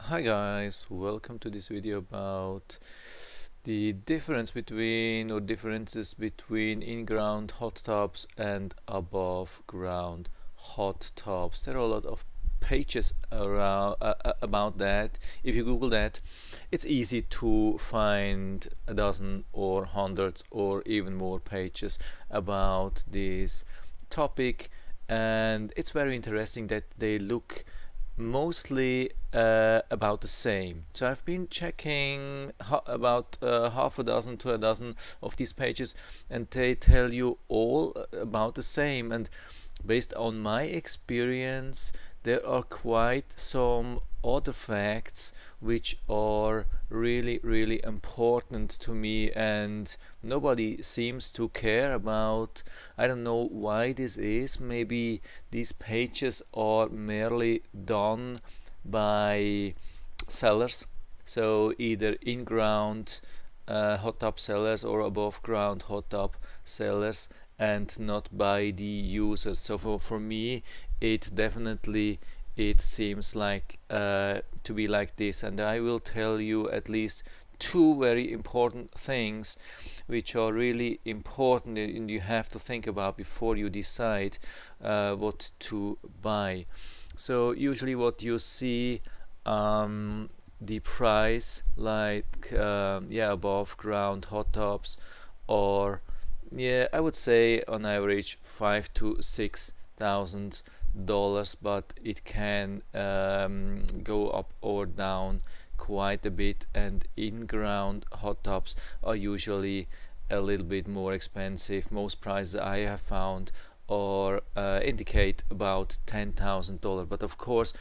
Hi guys, welcome to this video about the difference between or differences between in-ground hot tubs and above ground hot tubs. There are a lot of pages around about that. If you Google that, it's easy to find a dozen or hundreds or even more pages about this topic, and it's very interesting that they look mostly about the same. So I've been checking about half a dozen to a dozen of these pages, and they tell you all about the same. And based on my experience, there are quite some other facts which are really important to me, and nobody seems to care about. I don't know why this is. Maybe these pages are merely done by sellers, so either in-ground hot tub sellers or above ground hot tub sellers, and not by the users. So for me, it definitely it seems like to be like this, and I will tell you at least two very important things which are really important and you have to think about before you decide what to buy. So usually what you see, the price, like above ground hot tubs, or I would say on average $5,000 to $6,000, but it can go up or down quite a bit, and in-ground hot tubs are usually a little bit more expensive. Most prices I have found or indicate about $10,000. But of course,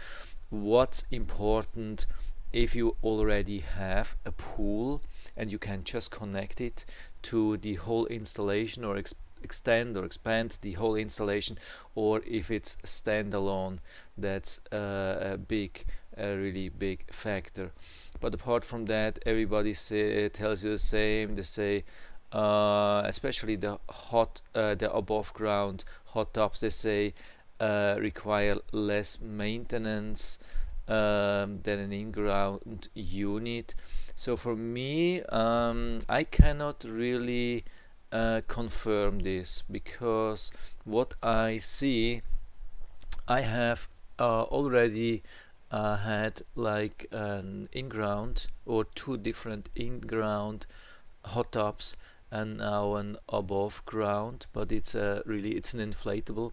what's important, if you already have a pool and you can just connect it to the whole installation, or extend or expand the whole installation, or if it's standalone, that's a really big factor. But apart from that, everybody tells you the same. They say especially the above ground hot tubs, they say require less maintenance than an in-ground unit. So for me, I cannot really confirm this, because what I see, I have already had like an in-ground or two different in-ground hot tubs, and now an above ground, but it's it's an inflatable.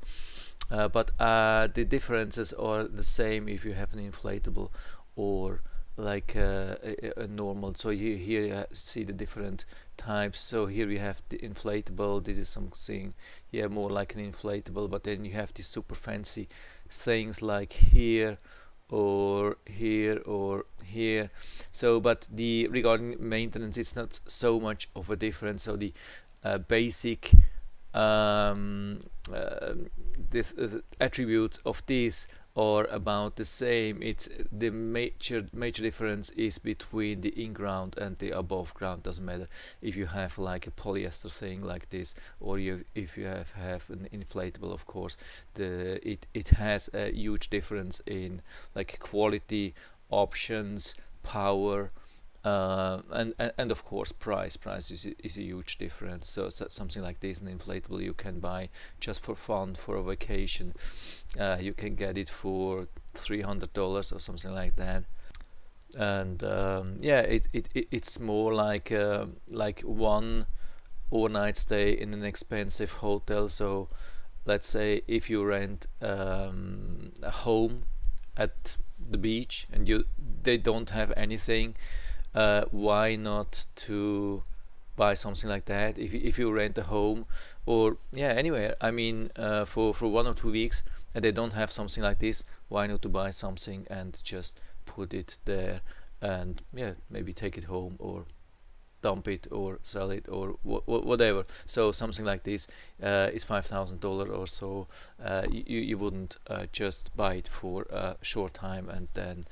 But the differences are the same if you have an inflatable or like a normal. So here you see the different types. So here we have the inflatable. This is something more like an inflatable, but then you have these super fancy things like here or here or here. So but the regarding maintenance, it's not so much of a difference. So the basic this attributes of these are about the same. It's the major difference is between the in-ground and the above ground. Doesn't matter if you have like a polyester thing like this, or if you have an inflatable. Of course, it has a huge difference in like quality, options, power, and of course price is a huge difference. So something like this, an inflatable, you can buy just for fun for a vacation. You can get it for $300 or something like that, and it's more like one overnight stay in an expensive hotel. So let's say if you rent a home at the beach and they don't have anything, why not to buy something like that? If you rent a home or anywhere, I mean, for 1 or 2 weeks, and they don't have something like this, why not to buy something and just put it there, and maybe take it home or dump it or sell it or whatever. So something like this is $5,000 or so. You wouldn't just buy it for a short time and then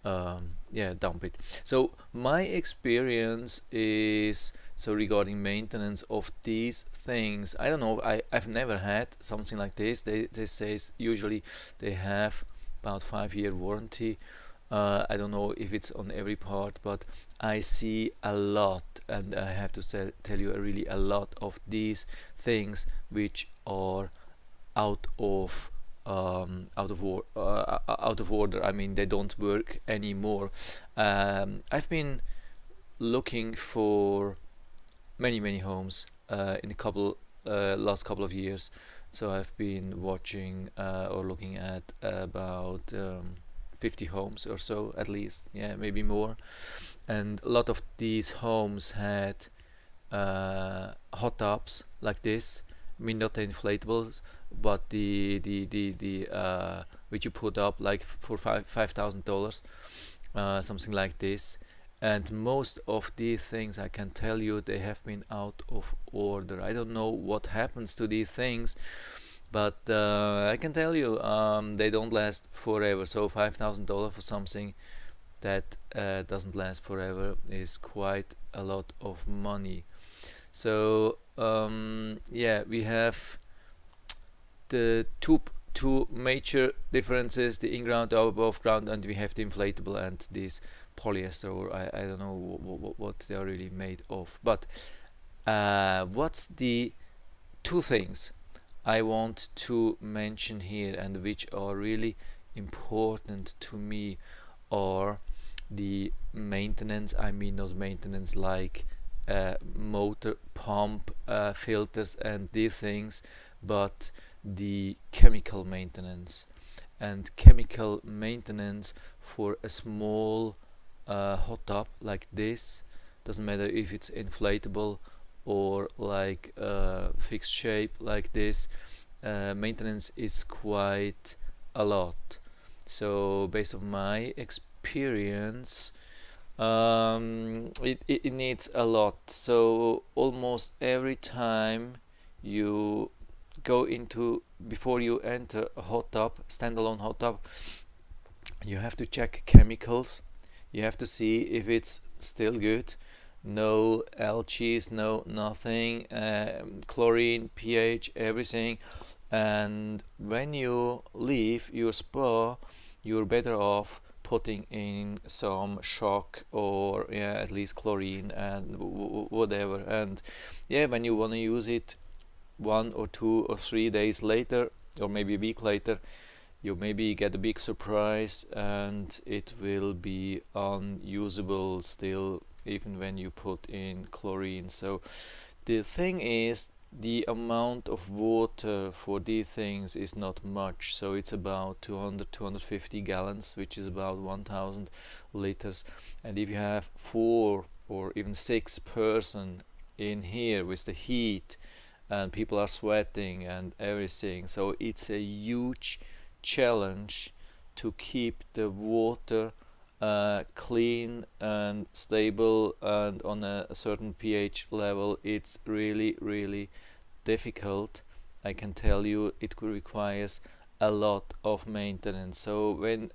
dump it. So my experience is, so regarding maintenance of these things, I don't know, I've never had something like this. They say usually they have about 5-year warranty, I don't know if it's on every part, but I see a lot, and I have to tell you really a lot of these things which are out of out of order. I mean, they don't work anymore. I've been looking for many homes in a couple last couple of years. So I've been watching or looking at about 50 homes or so at least, yeah, maybe more. And a lot of these homes had hot tubs like this. I mean, not the inflatables, but the which you put up like for $5,000, something like this. And most of these things, I can tell you, they have been out of order. I don't know what happens to these things, but I can tell you they don't last forever. So $5,000 for something that doesn't last forever is quite a lot of money. So yeah, we have the two major differences: the in-ground, the above ground, and we have the inflatable and this polyester, or I don't know what they are really made of. But what's the two things I want to mention here, and which are really important to me, are the maintenance. I mean, not maintenance like motor pump filters and these things, but the chemical maintenance. And chemical maintenance for a small hot tub like this, doesn't matter if it's inflatable or like fixed shape like this, maintenance is quite a lot. So based on my experience, it needs a lot. So almost every time you go into, before you enter a hot tub, standalone hot tub, you have to check chemicals. You have to see if it's still good. No algae, no nothing, chlorine, pH, everything. And when you leave your spa, you're better off putting in some shock, or yeah, at least chlorine and whatever. And yeah, when you want to use it 1 or 2 or 3 days later, or maybe a week later, you maybe get a big surprise and it will be unusable still, even when you put in chlorine. So the thing is, the amount of water for these things is not much. So it's about 250 gallons, which is about 1000 liters. And if you have 4 or even 6 person in here with the heat, and people are sweating and everything, so it's a huge challenge to keep the water clean and stable and on a certain pH level. It's really difficult. I can tell you, it requires a lot of maintenance. So when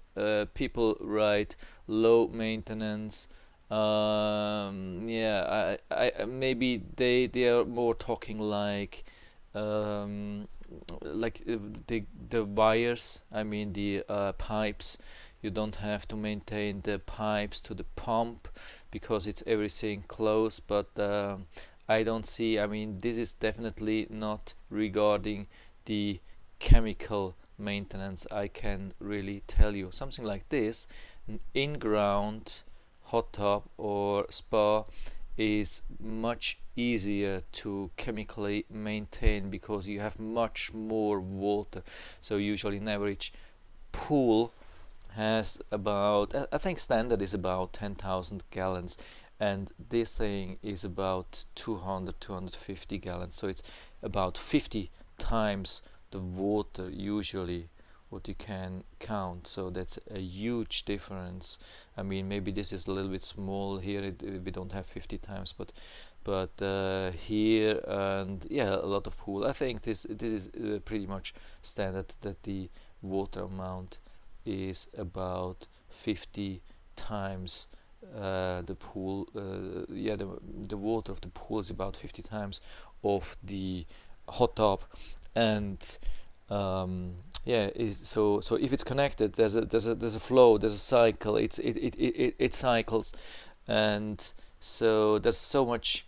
people write low maintenance, yeah, I maybe they are more talking like the wires. I mean the pipes. You don't have to maintain the pipes to the pump because it's everything close. But I don't see. I mean, this is definitely not regarding the chemical maintenance. I can really tell you something like this: an in-ground hot tub or spa is much easier to chemically maintain because you have much more water. So usually an average pool has about, I think standard is about 10,000 gallons, and this thing is about 250 gallons. So it's about 50 times the water usually what you can count. So that's a huge difference. I mean, maybe this is a little bit small here, we don't have 50 times, but here, and yeah, a lot of pool. I think this is pretty much standard, that the water amount is about 50 times the pool. Yeah, the water of the pool is about 50 times of the hot tub. And yeah, so if it's connected, there's a flow, there's a cycle. It cycles, and so there's so much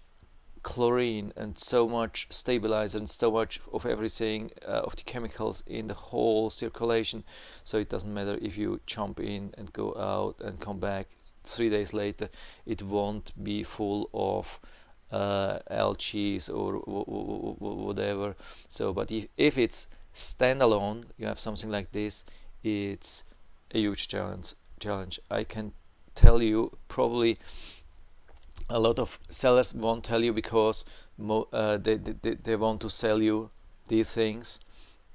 chlorine and so much stabilizer and so much of everything, of the chemicals in the whole circulation. So it doesn't matter if you jump in and go out and come back 3 days later, it won't be full of algae or whatever. So but if it's standalone, you have something like this, it's a huge challenge. I can tell you, probably a lot of sellers won't tell you because they want to sell you these things,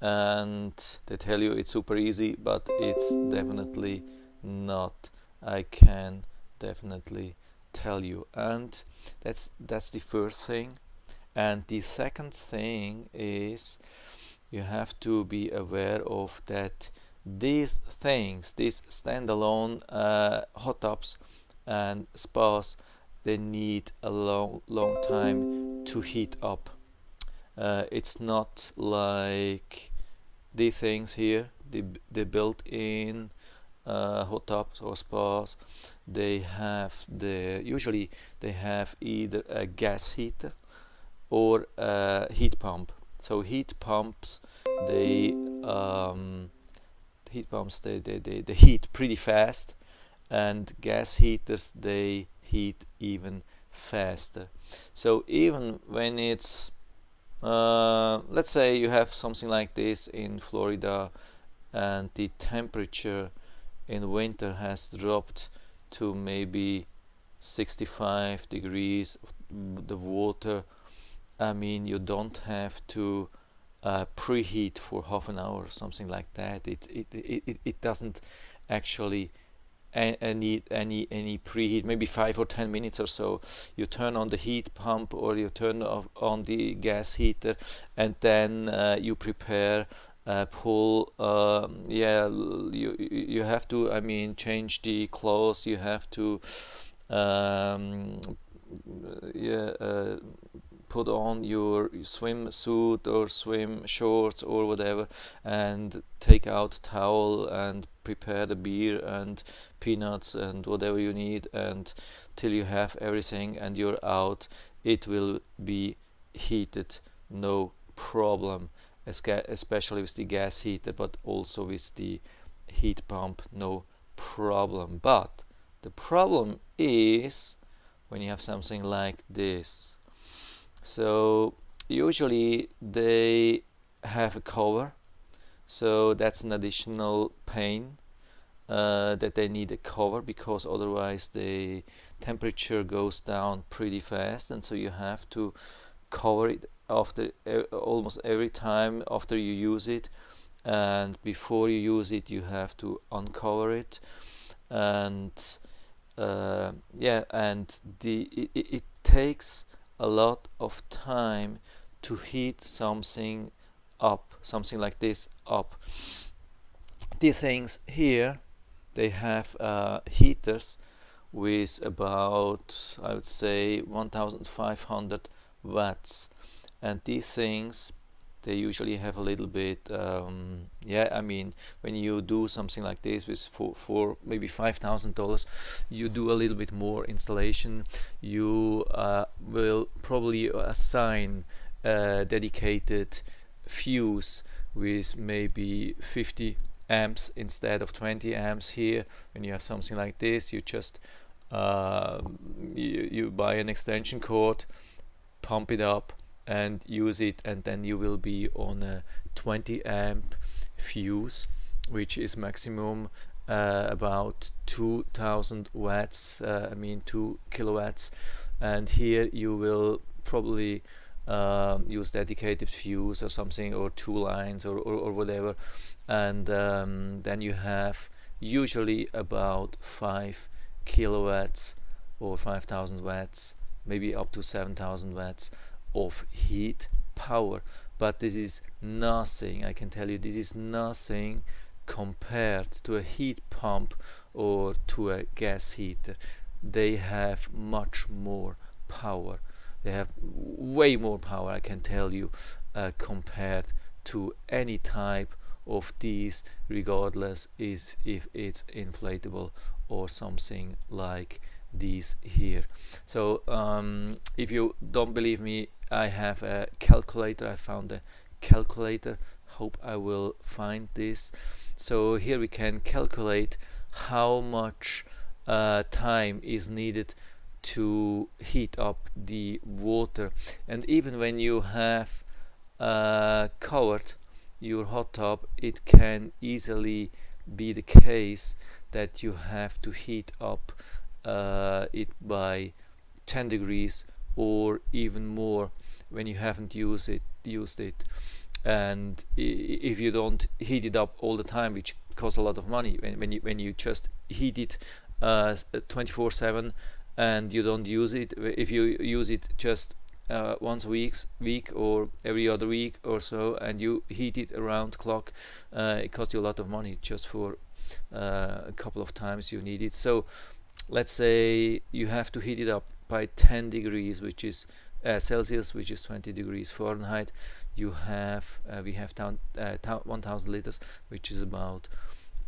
and they tell you it's super easy, but it's definitely not. I can definitely tell you. And that's the first thing. And the second thing is, you have to be aware of that these things, these standalone hot tubs and spas, they need a long time to heat up. It's not like these things here, the built-in hot tubs or spas. Usually they have either a gas heater or a heat pump. So heat pumps, they they heat pretty fast, and gas heaters, they heat even faster. So even when it's let's say you have something like this in Florida, and the temperature in winter has dropped to maybe 65 degrees, the water, I mean, you don't have to preheat for half an hour or something like that. It doesn't actually need any preheat. Maybe 5 or 10 minutes or so. You turn on the heat pump or you turn on the gas heater, and then you prepare. Pull, yeah, you have to, I mean, change the clothes. You have to, yeah, put on your swimsuit or swim shorts or whatever, and take out towel and prepare the beer and peanuts and whatever you need, and till you have everything and you're out, it will be heated, no problem, especially with the gas heater, but also with the heat pump, no problem. But the problem is when you have something like this. So usually they have a cover, so that's an additional pain, that they need a cover, because otherwise the temperature goes down pretty fast, and so you have to cover it after almost every time after you use it, and before you use it you have to uncover it. And yeah, and it takes a lot of time to heat something up, something like this up. These things here, they have heaters with about, I would say, 1500 watts, and these things, they usually have a little bit, yeah, I mean, when you do something like this with for maybe $5,000, you do a little bit more installation. You will probably assign a dedicated fuse with maybe 50 amps instead of 20 amps here. When you have something like this, you just you buy an extension cord, pump it up and use it, and then you will be on a 20 amp fuse, which is maximum about 2000 watts, I mean 2 kilowatts. And here you will probably use dedicated fuse or something, or 2 lines, or whatever, and then you have usually about 5 kilowatts or 5000 watts, maybe up to 7000 watts of heat power. But this is nothing, I can tell you, this is nothing compared to a heat pump or to a gas heater. They have much more power, they have way more power, I can tell you, compared to any type of these, regardless is if it's inflatable or something like these here. So if you don't believe me, I have a calculator. I found a calculator. Hope I will find this. So here we can calculate how much time is needed to heat up the water. And even when you have covered your hot tub, it can easily be the case that you have to heat up it by 10 degrees or even more when you haven't used it. And if you don't heat it up all the time, which costs a lot of money, when you just heat it 24/7 and you don't use it, if you use it just once a week or every other week or so, and you heat it around clock, it costs you a lot of money just for a couple of times you need it. So let's say you have to heat it up by 10 degrees, which is Celsius, which is 20 degrees Fahrenheit. We have 1000 liters, which is about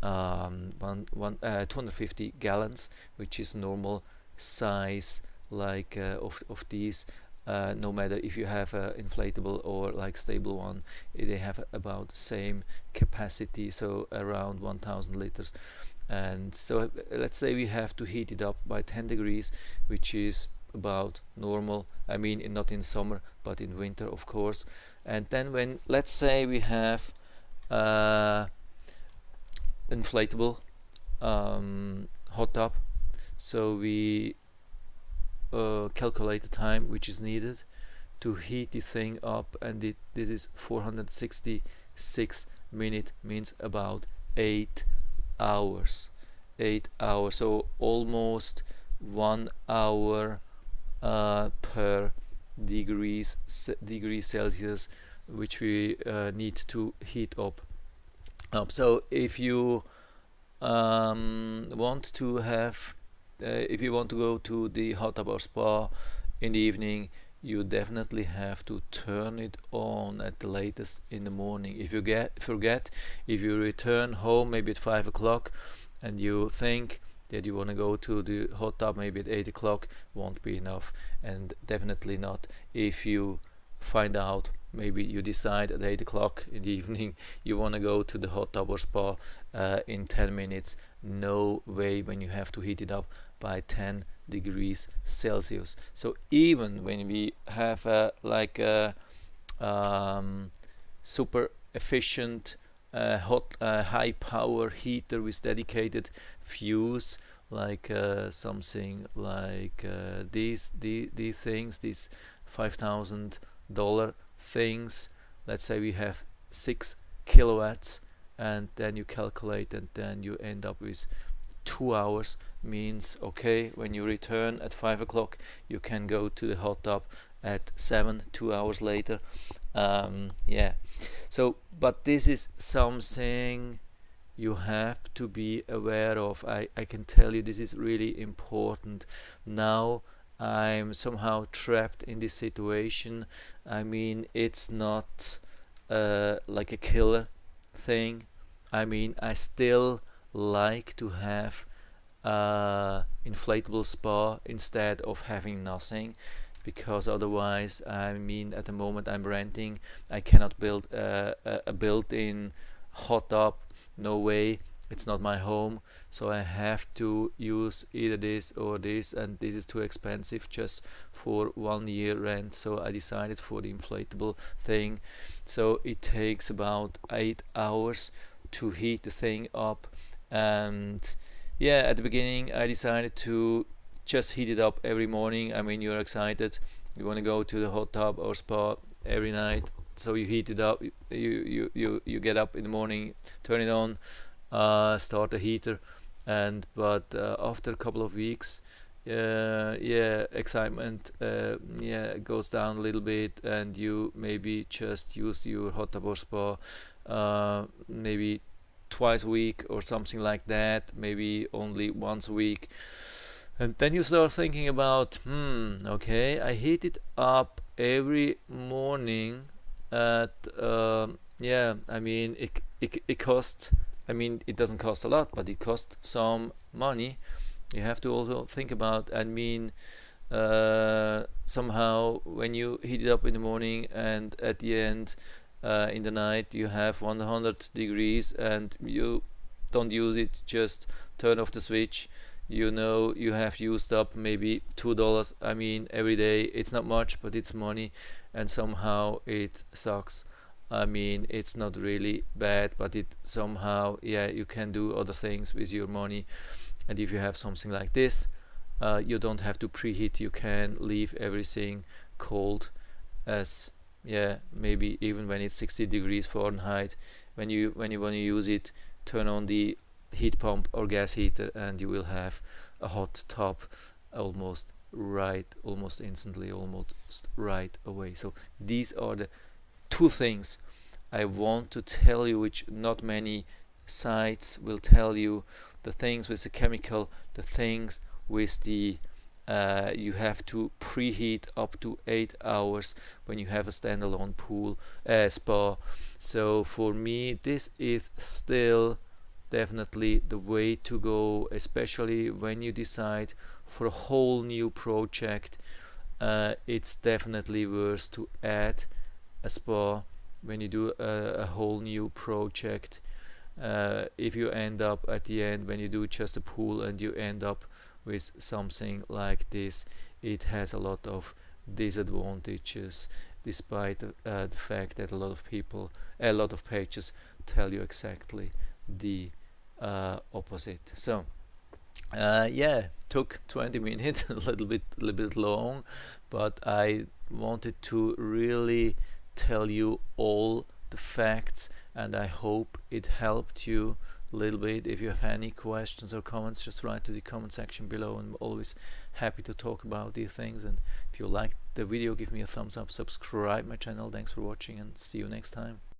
250 gallons, which is normal size like of these. No matter if you have an inflatable or like stable one, they have about the same capacity, so around 1000 liters. And so let's say we have to heat it up by 10 degrees, which is about normal. I mean, not in summer, but in winter, of course. And then when, let's say we have inflatable hot tub, so we calculate the time which is needed to heat the thing up, and this is 466 minutes, means about 8 hours. 8 hours, so almost 1 hour per degree Celsius, which we need to heat up. So if you want to have if you want to go to the hot tub or spa in the evening, you definitely have to turn it on at the latest in the morning. If you forget, if you return home maybe at 5 o'clock and you think that you want to go to the hot tub maybe at 8 o'clock, won't be enough. And definitely not if you find out, maybe you decide at 8 o'clock in the evening you want to go to the hot tub or spa in 10 minutes. No way, when you have to heat it up by 10 degrees Celsius. So even when we have super efficient high power heater with dedicated fuse, like something like these things, these $5,000 things, let's say we have 6 kilowatts, and then you calculate, and then you end up with 2 hours. Means, okay, when you return at 5 o'clock, you can go to the hot tub at 7, 2 hours later. Yeah, so but this is something you have to be aware of. I can tell you this is really important. Now I'm somehow trapped in this situation. I mean, it's not like a killer thing. I mean, I still like to have inflatable spa instead of having nothing, because otherwise, I mean, at the moment I'm renting, I cannot build a built-in hot tub. No way, it's not my home, so I have to use either this or this, and this is too expensive just for 1 year rent. So I decided for the inflatable thing. So it takes about 8 hours to heat the thing up. And yeah, at the beginning I decided to just heat it up every morning. I mean, you're excited, you want to go to the hot tub or spa every night, so you heat it up, you get up in the morning, turn it on, start the heater, and but after a couple of weeks, excitement goes down a little bit, and you maybe just use your hot tub or spa maybe twice a week or something like that, maybe only once a week. And then you start thinking about, okay, I heat it up every morning at Yeah, I mean it costs. I mean it doesn't cost a lot, but it costs some money. You have to also think about. I mean, somehow when you heat it up in the morning and at the end in the night you have 100 degrees and you don't use it, just turn off the switch. You know you have used up maybe $2. I mean every day it's not much, but it's money, and somehow it sucks. I mean it's not really bad, but it somehow, yeah, you can do other things with your money. And if you have something like this, you don't have to preheat. You can leave everything cold as, yeah, maybe even when it's 60 degrees Fahrenheit. When you want to use it, turn on the heat pump or gas heater, and you will have a hot tub almost instantly, almost right away. So these are the two things I want to tell you, which not many sites will tell you. The things with the chemical, the things with the you have to preheat up to 8 hours when you have a standalone pool spa. So for me, this is still definitely the way to go, especially when you decide for a whole new project. It's definitely worth to add a spa when you do a whole new project. If you end up at the end, when you do just a pool and you end up with something like this, it has a lot of disadvantages, despite the fact that a lot of pages tell you exactly the opposite. So yeah, took 20 minutes, a little bit long, but I wanted to really tell you all the facts, and I hope it helped you a little bit. If you have any questions or comments, just write to the comment section below. I'm always happy to talk about these things. And if you liked the video, give me a thumbs up, subscribe my channel. Thanks for watching, and see you next time.